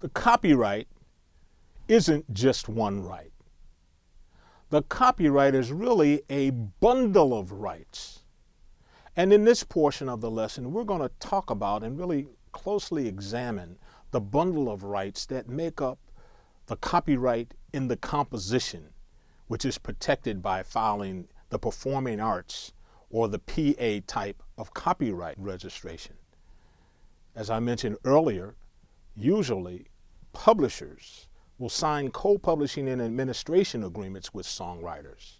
The copyright isn't just one right. The copyright is really a bundle of rights. And in this portion of the lesson, we're going to talk about and really closely examine the bundle of rights that make up the copyright in the composition, which is protected by filing the performing arts or the PA type of copyright registration. As I mentioned earlier, usually publishers will sign co-publishing and administration agreements with songwriters,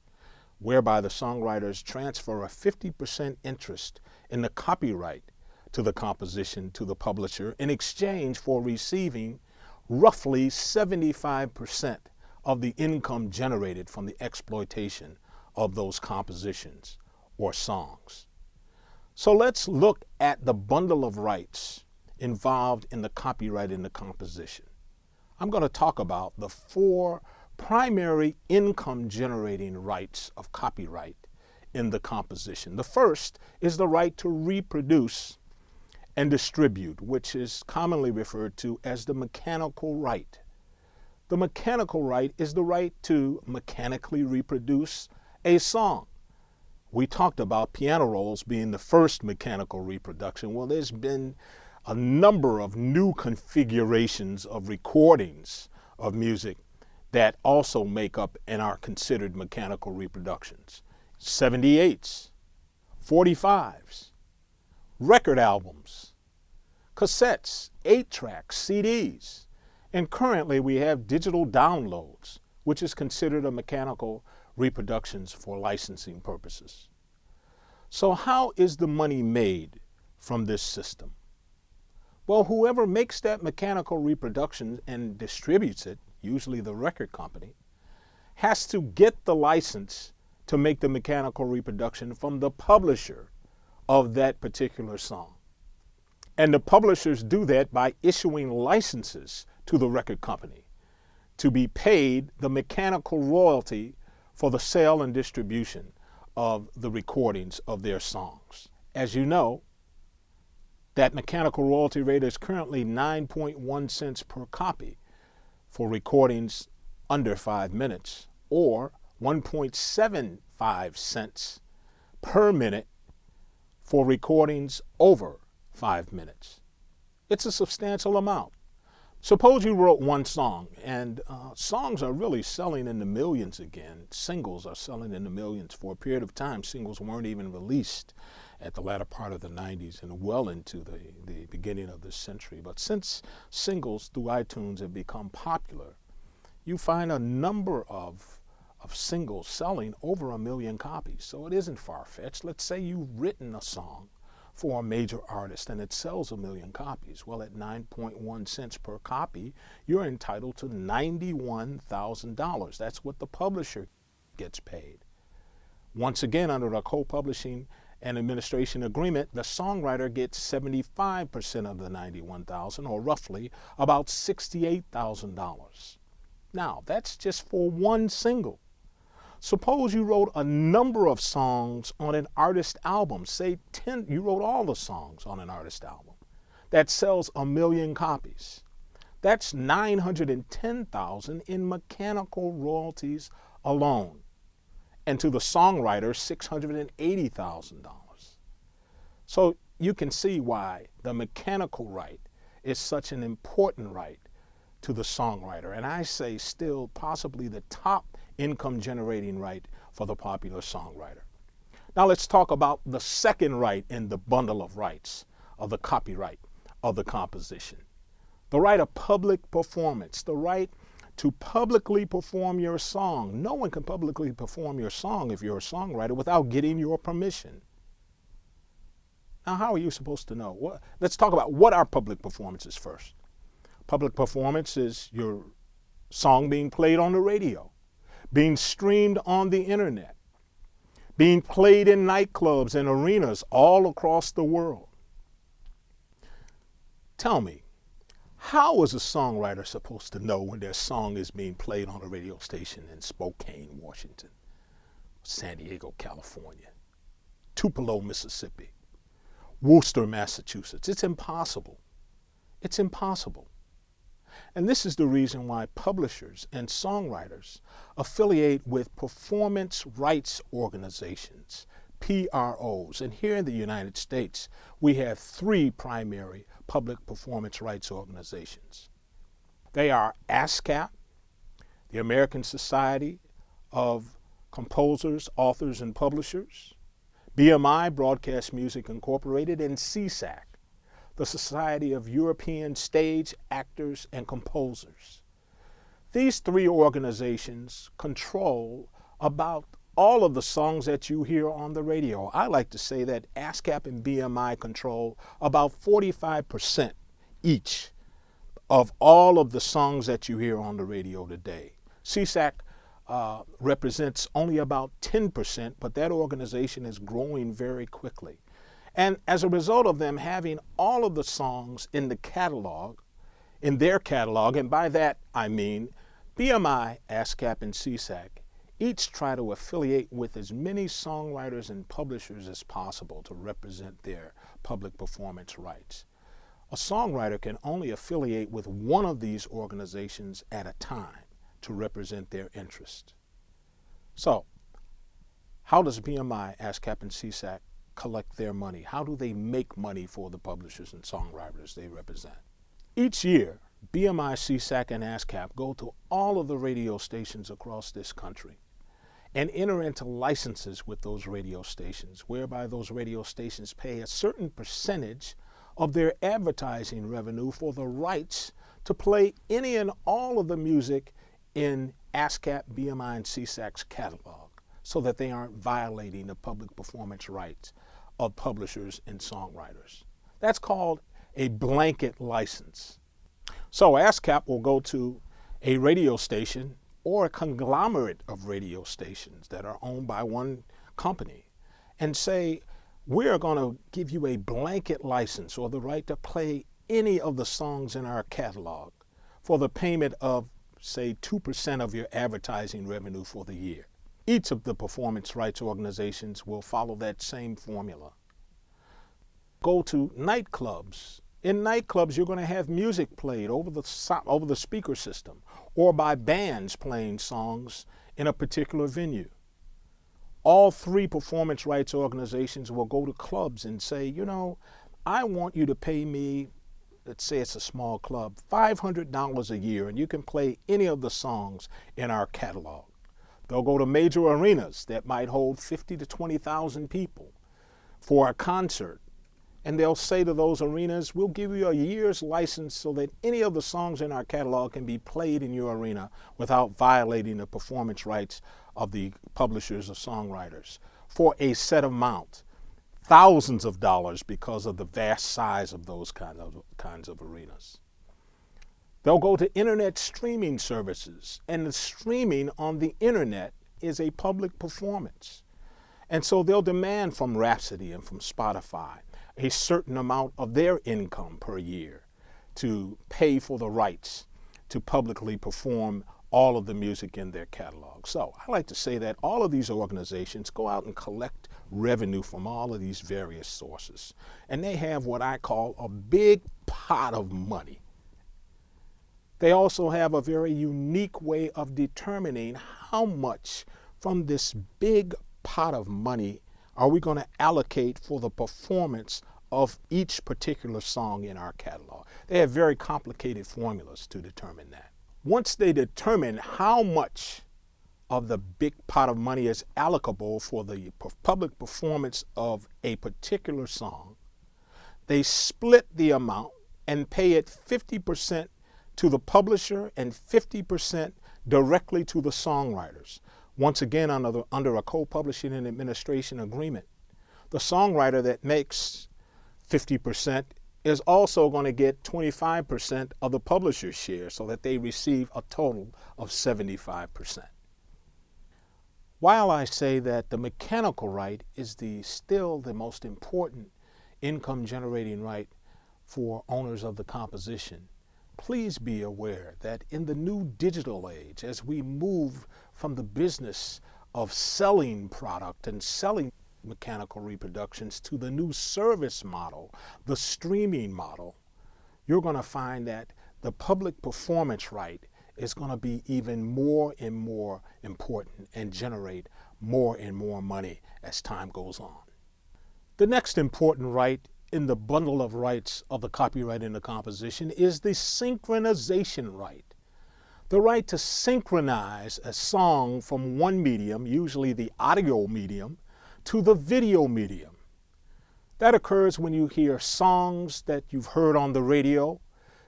whereby the songwriters transfer a 50% interest in the copyright to the composition to the publisher in exchange for receiving roughly 75% of the income generated from the exploitation of those compositions or songs. So let's look at the bundle of rights involved in the copyright in the composition. I'm going to talk about the 4 primary income generating rights of copyright in the composition. The first is the right to reproduce and distribute, which is commonly referred to as the mechanical right. The mechanical right is the right to mechanically reproduce a song. We talked about piano rolls being the first mechanical reproduction. Well, there's been a number of new configurations of recordings of music that also make up and are considered mechanical reproductions. 78s, 45s, record albums, cassettes, 8-tracks, CDs, and currently we have digital downloads, which is considered a mechanical reproductions for licensing purposes. So how is the money made from this system? Well, whoever makes that mechanical reproduction and distributes it, usually the record company, has to get the license to make the mechanical reproduction from the publisher of that particular song. And the publishers do that by issuing licenses to the record company to be paid the mechanical royalty for the sale and distribution of the recordings of their songs. As you know, that mechanical royalty rate is currently 9.1 cents per copy for recordings under 5 minutes, or 1.75 cents per minute for recordings over 5 minutes. It's a substantial amount. Suppose you wrote one song, and songs are really selling in the millions again. Singles are selling in the millions. For a period of time, singles weren't even released at the latter part of the 90s and well into the beginning of this century. But since singles through iTunes have become popular, you find a number of singles selling over 1 million copies. So it isn't far-fetched. Let's say you've written a song for a major artist and it sells 1 million copies. Well, at 9.1 cents per copy, you're entitled to $91,000. That's what the publisher gets paid. Once again, under a co-publishing and administration agreement, the songwriter gets 75% of the $91,000, or roughly about $68,000. Now, that's just for one single. Suppose you wrote a number of songs on an artist album, say 10, you wrote all the songs on an artist album that sells 1 million copies. That's $910,000 in mechanical royalties alone. And to the songwriter, $680,000. So you can see why the mechanical right is such an important right to the songwriter. And I say still possibly the top income generating right for the popular songwriter. Now let's talk about the second right in the bundle of rights of the copyright of the composition. The right of public performance, the right to publicly perform your song. No one can publicly perform your song if you're a songwriter without getting your permission. Now, how are you supposed to know? Let's talk about what are public performances first. Public performance is your song being played on the radio, being streamed on the internet, being played in nightclubs and arenas all across the world. Tell me, how is a songwriter supposed to know when their song is being played on a radio station in Spokane, Washington, San Diego, California, Tupelo, Mississippi, Worcester, Massachusetts? It's impossible. It's impossible. And this is the reason why publishers and songwriters affiliate with performance rights organizations, PROs. And here in the United States, we have 3 primary public performance rights organizations. They are ASCAP, the American Society of Composers, Authors, and Publishers, BMI, Broadcast Music Incorporated, and SESAC, the Society of European Stage Actors and Composers. These 3 organizations control about all of the songs that you hear on the radio. I like to say that ASCAP and BMI control about 45% each of all of the songs that you hear on the radio today. SESAC represents only about 10%, but that organization is growing very quickly. And as a result of them having all of the songs in the catalog, in their catalog, and by that I mean BMI, ASCAP, and SESAC, each try to affiliate with as many songwriters and publishers as possible to represent their public performance rights. A songwriter can only affiliate with one of these organizations at a time to represent their interest. So, how does BMI, ASCAP, and SESAC collect their money? How do they make money for the publishers and songwriters they represent? Each year, BMI, SESAC, and ASCAP go to all of the radio stations across this country and enter into licenses with those radio stations, whereby those radio stations pay a certain percentage of their advertising revenue for the rights to play any and all of the music in ASCAP, BMI, and SESAC's catalog, so that they aren't violating the public performance rights of publishers and songwriters. That's called a blanket license. So ASCAP will go to a radio station or a conglomerate of radio stations that are owned by one company and say, we're going to give you a blanket license or the right to play any of the songs in our catalog for the payment of, say, 2% of your advertising revenue for the year. Each of the performance rights organizations will follow that same formula. Go to nightclubs. In nightclubs, you're going to have music played over the speaker system or by bands playing songs in a particular venue. All 3 performance rights organizations will go to clubs and say, you know, I want you to pay me, let's say it's a small club, $500 a year, and you can play any of the songs in our catalog. They'll go to major arenas that might hold 50 to 20,000 people for a concert. And they'll say to those arenas, we'll give you a year's license so that any of the songs in our catalog can be played in your arena without violating the performance rights of the publishers or songwriters for a set amount, thousands of dollars because of the vast size of those kinds of arenas. They'll go to internet streaming services, and the streaming on the internet is a public performance. And so they'll demand from Rhapsody and from Spotify a certain amount of their income per year to pay for the rights to publicly perform all of the music in their catalog. So I like to say that all of these organizations go out and collect revenue from all of these various sources. And they have what I call a big pot of money. They also have a very unique way of determining how much from this big pot of money are we going to allocate for the performance of each particular song in our catalog. They have very complicated formulas to determine that. Once they determine how much of the big pot of money is allocable for the public performance of a particular song, they split the amount and pay it 50% to the publisher and 50% directly to the songwriters. Once again, under a co-publishing and administration agreement, the songwriter that makes 50% is also going to get 25% of the publisher's share so that they receive a total of 75%. While I say that the mechanical right is still the most important income generating right for owners of the composition, please be aware that in the new digital age, as we move from the business of selling product and selling mechanical reproductions to the new service model, the streaming model, you're going to find that the public performance right is going to be even more and more important and generate more and more money as time goes on. The next important right in the bundle of rights of the copyright in the composition is the synchronization right. The right to synchronize a song from one medium, usually the audio medium, to the video medium. That occurs when you hear songs that you've heard on the radio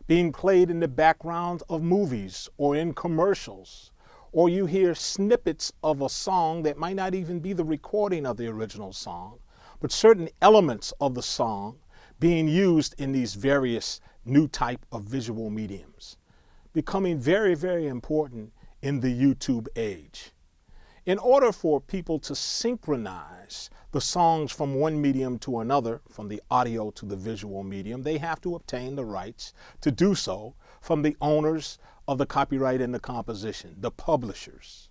being played in the background of movies or in commercials, or you hear snippets of a song that might not even be the recording of the original song, but certain elements of the song being used in these various new type of visual mediums, becoming very, very important in the YouTube age. In order for people to synchronize the songs from one medium to another, from the audio to the visual medium, they have to obtain the rights to do so from the owners of the copyright in the composition, the publishers.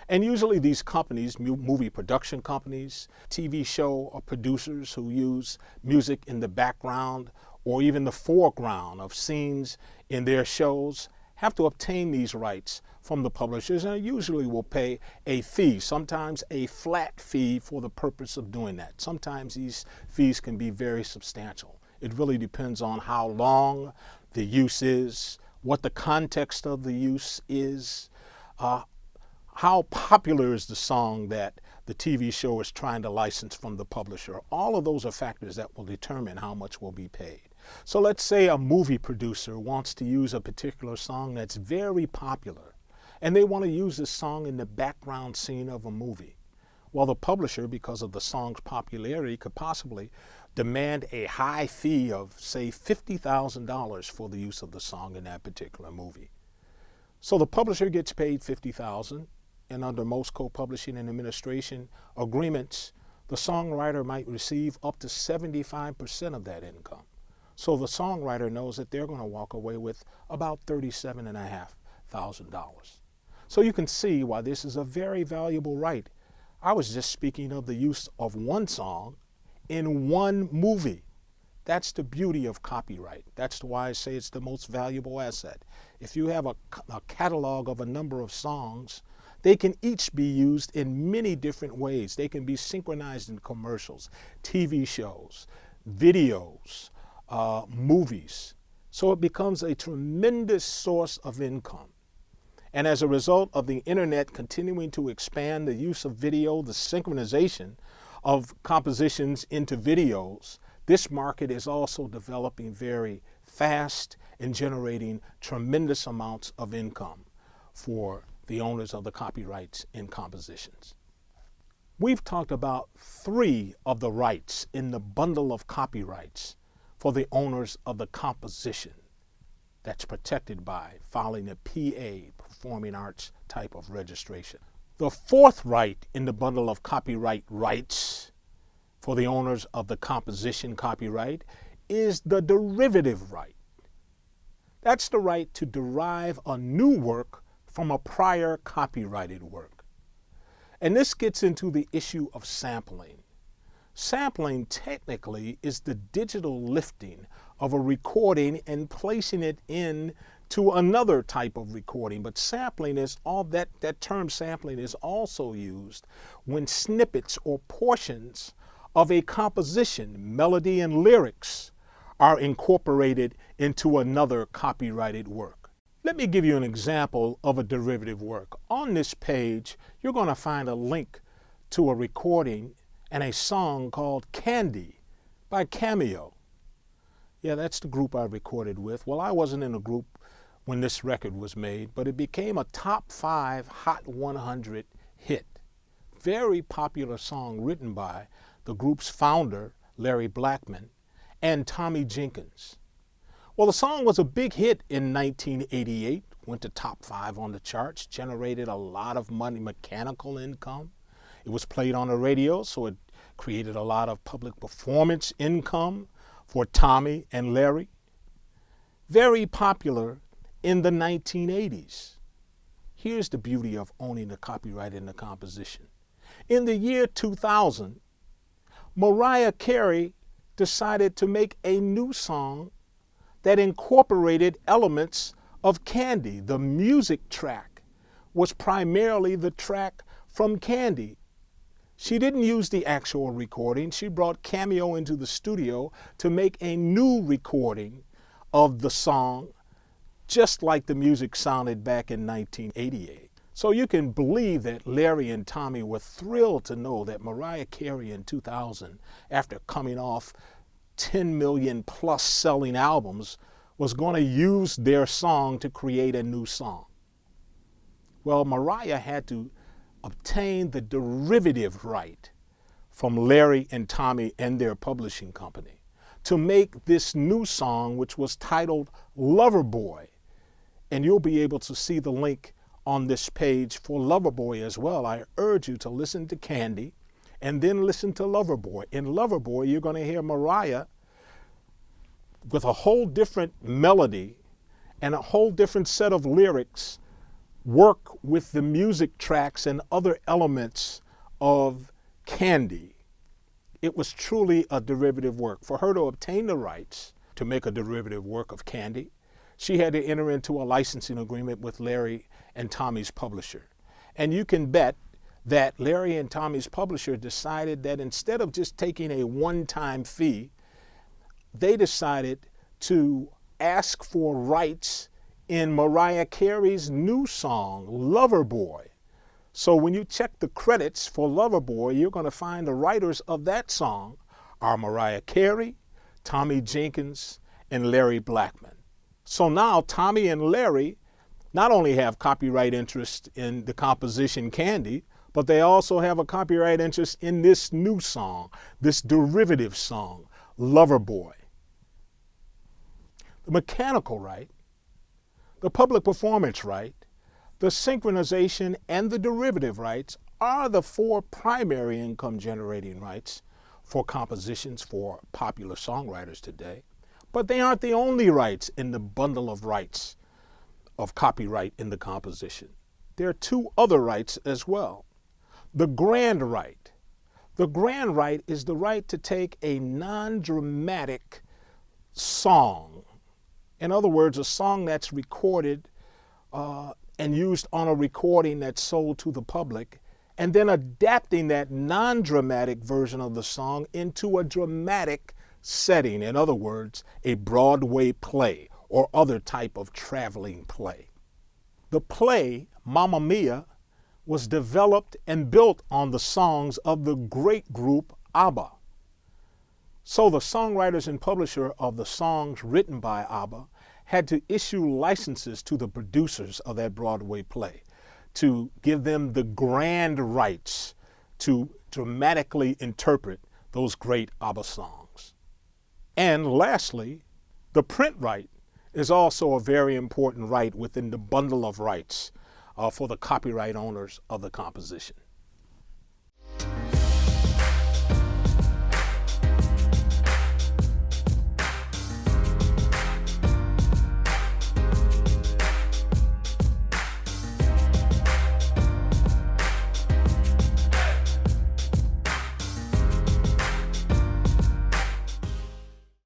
And usually these companies, movie production companies, TV show or producers who use music in the background or even the foreground of scenes in their shows, have to obtain these rights from the publishers, and usually will pay a fee, sometimes a flat fee for the purpose of doing that. Sometimes these fees can be very substantial. It really depends on how long the use is, what the context of the use is, how popular is the song that the TV show is trying to license from the publisher. All of those are factors that will determine how much will be paid. So let's say a movie producer wants to use a particular song that's very popular, and they want to use this song in the background scene of a movie. Well, the publisher, because of the song's popularity, could possibly demand a high fee of, say, $50,000 for the use of the song in that particular movie. So the publisher gets paid $50,000, and under most co-publishing and administration agreements, the songwriter might receive up to 75% of that income. So the songwriter knows that they're going to walk away with about $37,500. So you can see why this is a very valuable right. I was just speaking of the use of one song in one movie. That's the beauty of copyright. That's why I say it's the most valuable asset. If you have a catalog of a number of songs, they can each be used in many different ways. They can be synchronized in commercials, TV shows, videos, movies. So it becomes a tremendous source of income. And as a result of the internet continuing to expand the use of video, the synchronization of compositions into videos, this market is also developing very fast and generating tremendous amounts of income for the owners of the copyrights in compositions. We've talked about 3 of the rights in the bundle of copyrights for the owners of the composition that's protected by filing a PA, Performing Arts type of registration. The 4th right in the bundle of copyright rights for the owners of the composition copyright is the derivative right. That's the right to derive a new work from a prior copyrighted work. And this gets into the issue of sampling. Sampling technically is the digital lifting of a recording and placing it into another type of recording. But sampling is all that term sampling is also used when snippets or portions of a composition, melody and lyrics, are incorporated into another copyrighted work. Let me give you an example of a derivative work. On this page, you're going to find a link to a recording and a song called Candy by Cameo. Yeah, that's the group I recorded with. Well, I wasn't in a group when this record was made, but it became a top 5 Hot 100 hit. Very popular song written by the group's founder, Larry Blackman, and Tommy Jenkins. Well, the song was a big hit in 1988, went to top 5 on the charts, generated a lot of money, mechanical income. It was played on the radio, so it created a lot of public performance income for Tommy and Larry. Very popular in the 1980s. Here's the beauty of owning the copyright in the composition. In the year 2000, Mariah Carey decided to make a new song that incorporated elements of Candy. The music track was primarily the track from Candy. She didn't use the actual recording. She brought Cameo into the studio to make a new recording of the song, just like the music sounded back in 1988. So you can believe that Larry and Tommy were thrilled to know that Mariah Carey in 2000, after coming off 10 million plus selling albums, was going to use their song to create a new song. Well, Mariah had to obtain the derivative right from Larry and Tommy and their publishing company to make this new song, which was titled Loverboy. And you'll be able to see the link on this page for Loverboy as well. I urge you to listen to Candy and then listen to Loverboy. In Loverboy, you're going to hear Mariah with a whole different melody and a whole different set of lyrics work with the music tracks and other elements of Candy. It was truly a derivative work. For her to obtain the rights to make a derivative work of Candy, she had to enter into a licensing agreement with Larry and Tommy's publisher. And you can bet that Larry and Tommy's publisher decided that instead of just taking a one-time fee, they decided to ask for rights in Mariah Carey's new song, Loverboy. So when you check the credits for Loverboy, you're going to find the writers of that song are Mariah Carey, Tommy Jenkins, and Larry Blackman. So now Tommy and Larry not only have copyright interest in the composition Candy, but they also have a copyright interest in this new song, this derivative song, Loverboy. The mechanical right, the public performance right, the synchronization, and the derivative rights are the four primary income generating rights for compositions for popular songwriters today. But they aren't the only rights in the bundle of rights of copyright in the composition. There are two other rights as well. The grand right. The grand right is the right to take a non-dramatic song. In other words, a song that's recorded and used on a recording that's sold to the public, and then adapting that non-dramatic version of the song into a dramatic setting. In other words, a Broadway play or other type of traveling play. The play, Mamma Mia, was developed and built on the songs of the great group ABBA. So the songwriters and publisher of the songs written by ABBA had to issue licenses to the producers of that Broadway play to give them the grand rights to dramatically interpret those great ABBA songs. And lastly, the print right is also a very important right within the bundle of rights for the copyright owners of the composition.